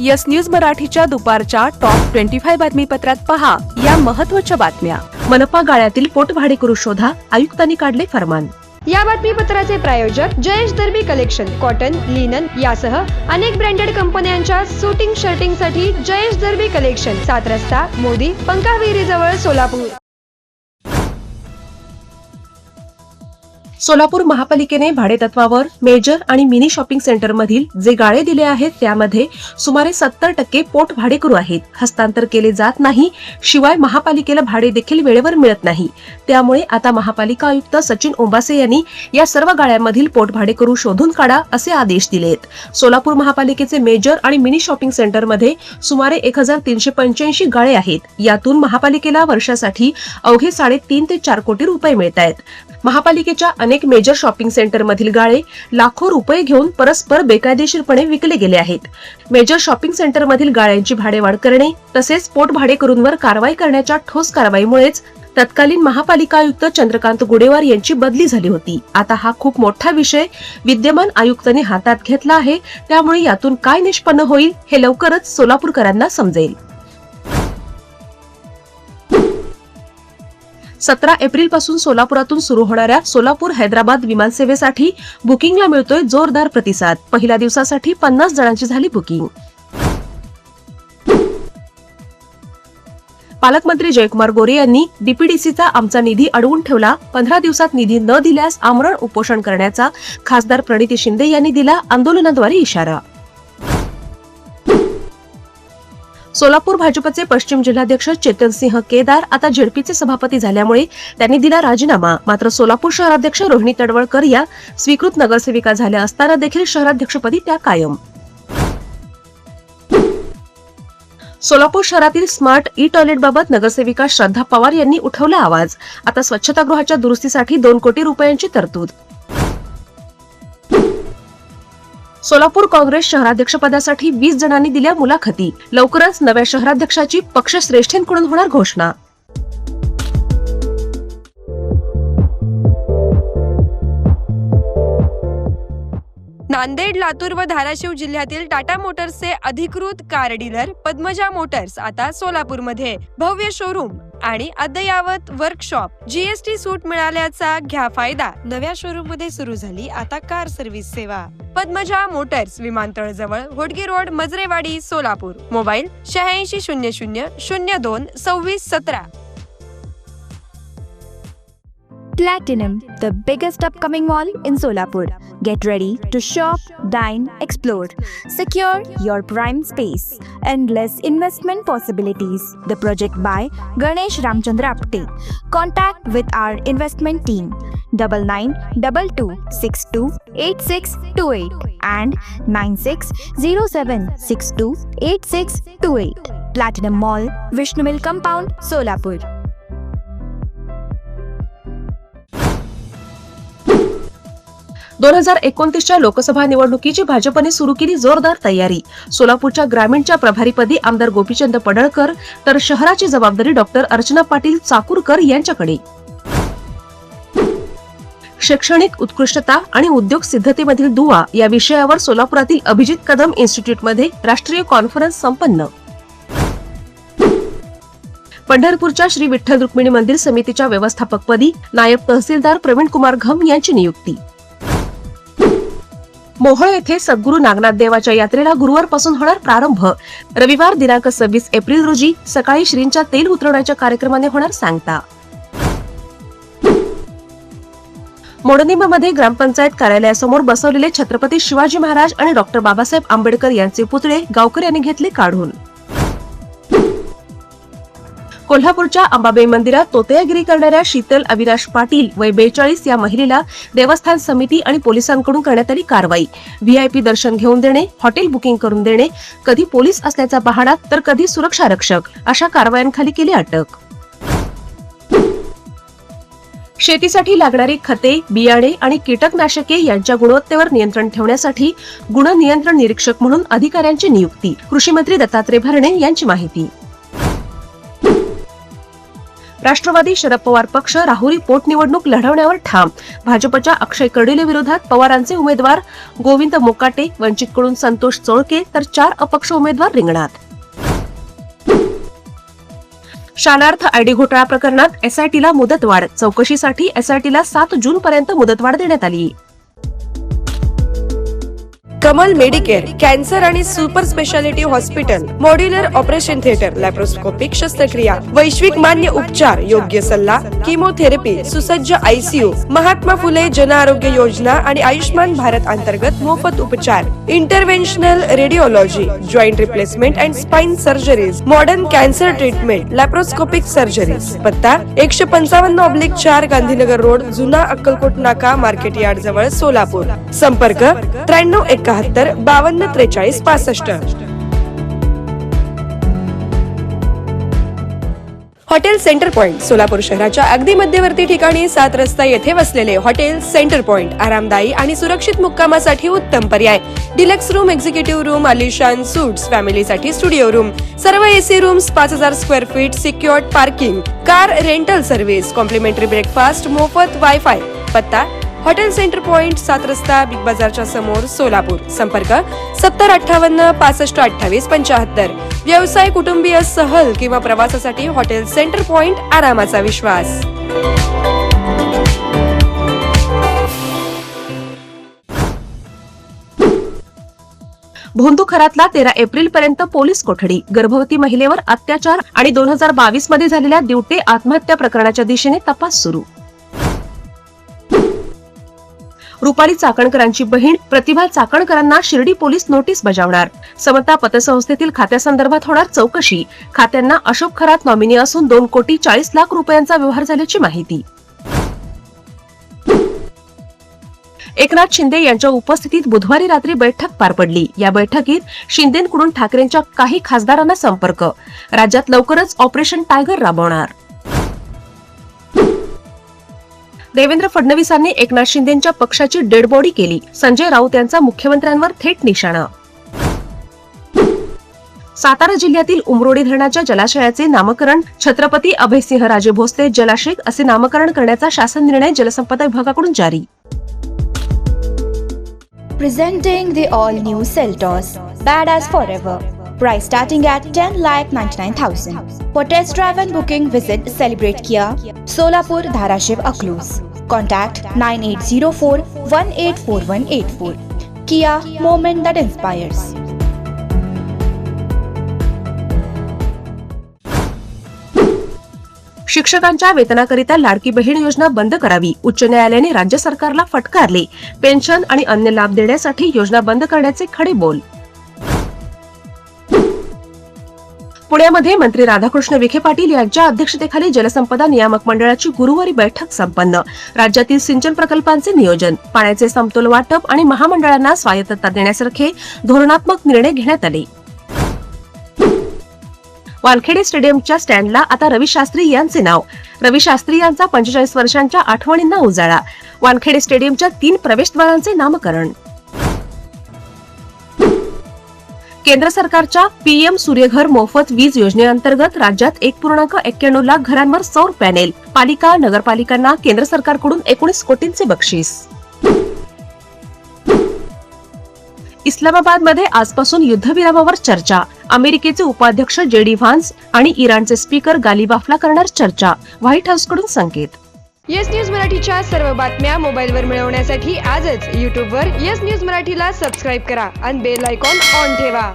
Yes news मराठीच्या दुपारच्या top 25 बातमीपत्रात पहा या महत्त्वाच्या बातम्या। मनपा गाळ्यातील पोटभाडेकरू शोधा, आयुक्तांनी काढले फरमान। या बातमीपत्राचे प्रायोजक जयेश दर्बी कलेक्शन, कॉटन, लिनन यासह अनेक ब्रँडेड कंपन्यांच्या शूटिंग शर्टिंगसाठी जयेश दर्बी कलेक्शन, 7 रस्ता मोदी पंकाविहिरी जवळ सोलापूर। सोलापूर महापालिकेने भाडेतत्वावर मेजर आणि मिनी शॉपिंग सेंटर मधील जे गाळे दिले आहेत त्यामध्ये सुमारे 70% पोट भाडेकरू आहेत। हस्तांतर केले जात नाही, शिवाय महापालिकेला भाडे देखील वेळेवर मिळत नाही। त्यामुळे आता महापालिका आयुक्त सचिन ओंबासे यांनी या सर्व गाळ्यांमधील पोट भाडेकरू शोधून काढा असे आदेश दिलेत। सोलापूर महापालिकेचे मेजर आणि मिनी शॉपिंग सेंटर मध्ये सुमारे 1385 गाळे आहेत। यातून महापालिकेला वर्षासाठी अवघे 3.5 ते 4 कोटी रुपये मिळत आहेत। महापालिकेच्या अनेक मेजर शॉपिंग सेंटर मधील गाळे लाखो रुपये घेऊन परस्पर बेकायदेशीरपणे विकले गेले आहेत। मेजर शॉपिंग सेंटर मधील गाळ्यांची भाडेवाढ करणे तसेच पोट भाडेकरूंवर कारवाई करण्याच्या ठोस कारवाईमुळेच तत्कालीन महापालिका आयुक्त चंद्रकांत गुडेवार यांची बदली झाली होती। आता हा खूप मोठा विषय विद्यमान आयुक्तांनी हातात घेतला आहे, त्यामुळे यातून काय निष्पन्न होईल हे लवकरच सोलापूरकरांना समजेल। 17 एप्रिल पासून सोलापुरातून सुरू होणाऱ्या सोलापूर हैदराबाद विमानसेवेसाठी बुकिंगला मिळतोय जोरदार प्रतिसाद। पहिल्या दिवसासाठी 50 जणांची झाली बुकिंग। पालकमंत्री जयकुमार गोरे यांनी डीपीडीसीचा आमचा निधी अडवून ठेवला, 15 दिवसात निधी न दिल्यास आमरण उपोषण करण्याचा खासदार प्रणिती शिंदे यांनी दिला आंदोलनाद्वारे इशारा। सोलापूर भाजपचे पश्चिम जिल्हाध्यक्ष चेतनसिंह केदार आता जेडपीचे सभापती झाल्यामुळे त्यांनी दिला राजीनामा। मात्र सोलापूर शहराध्यक्ष रोहिणी तडवळकर या स्वीकृत नगरसेविका झाल्या असताना देखील शहराध्यक्षपदी त्या कायम। सोलापूर शहरातील स्मार्ट ई टॉयलेटबाबत नगरसेविका श्रद्धा पवार यांनी उठवला आवाज। आता स्वच्छतागृहाच्या दुरुस्तीसाठी 2 कोटी रुपयांची तरतूद। सोलापूर काँग्रेस शहराध्यक्षपदासाठी 20 जणांनी दिल्या मुलाखती। लवकरच नव्या शहराध्यक्षाची पक्षश्रेष्ठींकडून होणार घोषणा। नांदेड, लातूर व धाराशिव जिल्ह्यातील टाटा मोटर्सचे अधिकृत कार डीलर पद्मजा मोटर्स आता सोलापूरमध्ये भव्य शोरूम आणि अद्ययावत वर्कशॉप, जीएसटी सूट मिळाल्याचा घ्या फायदा। नव्या शोरूम मध्ये सुरू झाली आता कार सर्व्हिस सेवा। पद्मजा मोटर्स, विमानतळ जवळ, Hodgi road, Majrewadi, Solapur. Mobile 8600022617। Platinum, the biggest upcoming mall in Solapur. Get ready to shop, dine, explore. Secure your prime space. Endless investment possibilities. The project by Ganesh Ramchandra Apte. Contact with our investment team 9922628628 and 9607628628. Platinum Mall, Vishnu Mill Compound, Solapur. 2029च्या लोकसभा निवडणुकीची भाजपने सुरू केली जोरदार तयारी। सोलापूरच्या ग्रामीणच्या प्रभारीपदी आमदार गोपीचंद पडळकर तर शहराची जबाबदारी डॉक्टर अर्चना पाटील चाकूरकर यांच्याकडे। शैक्षणिक उत्कृष्टता आणि उद्योग सिद्धतेमधील दुवा या विषयावर सोलापुरातील अभिजित कदम इन्स्टिट्यूटमध्ये राष्ट्रीय कॉन्फरन्स संपन्न। पंढरपूरच्या श्री विठ्ठल रुक्मिणी मंदिर समितीच्या व्यवस्थापकपदी नायब तहसीलदार प्रवीण कुमार घम यांची नियुक्ती। मोहोळ येथे सद्गुरू नागनाथ देवाच्या यात्रेला गुरुवारपासून होणार प्रारंभ। रविवार दिनांक 26 एप्रिल रोजी सकाळी श्रींच्या तेल उतरवण्याच्या कार्यक्रमाने होणार सांगता। मोडनिंबामध्ये ग्रामपंचायत कार्यालयासमोर बसवलेले छत्रपती शिवाजी महाराज आणि डॉक्टर बाबासाहेब आंबेडकर यांचे पुतळे गावकऱ्यांनी घेतले काढून। कोल्हापूरच्या अंबाबाई मंदिरात तोतयागिरी करणाऱ्या शीतल अविनाश पाटील वय 42 या महिलेला देवस्थान समिती आणि पोलिसांकडून करण्यात आली कारवाई। व्हीआयपी दर्शन घेऊन देणे, हॉटेल बुकिंग करून देणे, कधी पोलीस असल्याचा बहाणा तर कधी सुरक्षा रक्षक अशा कारवायांखाली केली अटक। शेतीसाठी लागणारी खते, बियाणे आणि कीटकनाशके यांच्या गुणवत्तेवर नियंत्रण ठेवण्यासाठी गुणनियंत्रण निरीक्षक म्हणून अधिकाऱ्यांची नियुक्ती। कृषी मंत्री दत्तात्रय भरणे यांची माहिती। राष्ट्रवादी शरद पवार पक्ष राहुरी पोटनिवडणूक लढवण्यावर ठाम. भाजपच्या अक्षय कर्डिले विरोधात पवारांचे उमेदवार गोविंद मोकाटे, वंचितकडून संतोष चोळके तर 4 अपक्ष उमेदवार रिंगणात. शालार्थ आयडी घोटाळा प्रकरणात एसआयटीला मुदतवाढ. चौकशीसाठी एसआयटीला 7 जून पर्यंत मुदतवाढ देण्यात आली. कमल मेडिकेअर कॅन्सर आणि super speciality hospital, modular operation theatre, laparoscopic शस्त्रक्रिया, वैश्विक मान्य उपचार, योग्य सल्ला, किमोथेरपी, सुसज्ज आयसीयू, महात्मा फुले जन आरोग्य योजना आणि आयुष्मान भारत अंतर्गत मोफत उपचार, interventional radiology, joint replacement and spine surgeries, modern cancer treatment, laparoscopic surgeries. पत्ता 155/4 गांधीनगर रोड, जुना अक्कलकोट नाका, मार्केट यार्ड जवळ, सोलापूर. संपर्क 9371 5243 65. हॉटेल सेंटर पॉइंट सोलापूर शहराच्या अगदी मध्यवर्ती ठिकाणी 7 रस्ता येथे वसलेले हॉटेल सेंटर पॉइंट आरामदायी आणि सुरक्षित मुक्कामासाठी उत्तम पर्याय. डिलक्स रूम, एक्झिक्युटिव्ह रूम, आलिशान सूट्स, फॅमिलीसाठी स्टुडिओ रूम, सर्व AC rooms, 5000 square feet, secured parking, car rental service, complimentary breakfast, मोफत वायफाय. पत्ता हॉटेल सेंटर पॉइंट 7 रस्ता, बिग बाजारच्या समोर, सोलापूर. संपर्क 7058 6528 75. व्यवसाय, कुटुंबीय, सहल किंवा प्रवासासाठी हॉटेल सेंटर पॉइंट आरामाचा विश्वास. भोंदू खरातला 13 एप्रिल पर्यंत पोलीस कोठडी. गर्भवती महिलेवर अत्याचार आणि 2022 मध्ये झालेल्या दिवटे आत्महत्या प्रकरणाच्या दिशेने तपास सुरू. रुपाली चाकणकरांची बहीण प्रतिभा चाकणकरांना शिर्डी पोलीस नोटीस बजावणार. समता पतसंस्थेतील खात्यासंदर्भात होणार चौकशी. खात्यांना अशोक खरात नॉमिनी असून 2,40,00,000 रुपयांचा व्यवहार झाल्याची माहिती. एकनाथ शिंदे यांच्या उपस्थितीत बुधवारी रात्री बैठक पार पडली. या बैठकीत शिंदेंकडून ठाकरेंच्या काही खासदारांना संपर्क. राज्यात लवकरच ऑपरेशन टायगर राबवणार. देवेंद्र फडणवीसांनी एकनाथ शिंदेंच्या पक्षाची डेड बॉडी केली. संजय राऊत यांचा मुख्यमंत्र्यांवर थेट निशाणा. सातारा जिल्ह्यातील उमरोडी धरणाच्या जलाशयाचे नामकरण छत्रपती अभयसिंहराजे भोसले जलाशय असे नामकरण करण्याचा शासन निर्णय जलसंपदा विभागाकडून जारी. Presenting the all-new Seltos, badass forever. Price starting at 10,99,000. For test drive and booking, visit Celebrate Kia, Solapur, Dharashiv, Aklus. Contact 9804 184184. Kia, moment that inspires. शिक्षकांच्या वेतनाकरिता लाडकी बहीण योजना बंद करावी. उच्च न्यायालयाने राज्य सरकारला फटकारले. पेन्शन आणि अन्य लाभ देण्यासाठी योजना बंद करण्याचे खडे बोल. पुण्यामध्ये मंत्री राधाकृष्ण विखे पाटील यांच्या अध्यक्षतेखाली जलसंपदा नियामक मंडळाची गुरुवारी बैठक संपन्न. राज्यातील सिंचन प्रकल्पांचे नियोजन, पाण्याचे समतोल वाटप आणि महामंडळांना स्वायत्तता देण्यासारखे धोरणात्मक निर्णय घेण्यात आले. वानखेडे स्टेडियमच्या स्टँडला आता रवी शास्त्री यांचे नाव. रवी शास्त्री यांचा 45 वर्षांच्या आठवणींना उजाळा. वानखेडे स्टेडियमच्या 3 प्रवेशद्वारांचे नामकरण. केंद्र सरकारच्या पीएम सूर्यघर मोफत वीज योजनेअंतर्गत राज्यात 1.91 लाख घरांवर सौर पॅनेल. पालिका नगरपालिकांना केंद्र सरकारकडून 19 कोटींचे बक्षीस. इस्लामाबादमध्ये आजपासून युद्धविरामावर चर्चा. अमेरिकेचे उपाध्यक्ष जेडी व्हान्स आणि इराणचे स्पीकर गालिबाफला करणार चर्चा. व्हाईट हाऊसकडून संकेत. येस न्यूज मराठीच्या सर्व बातम्या मोबाईलवर मिळवण्यासाठी आजच YouTubeवर येस न्यूज मराठीला सबस्क्राईब करा आणि बेल आयकॉन ऑन ठेवा.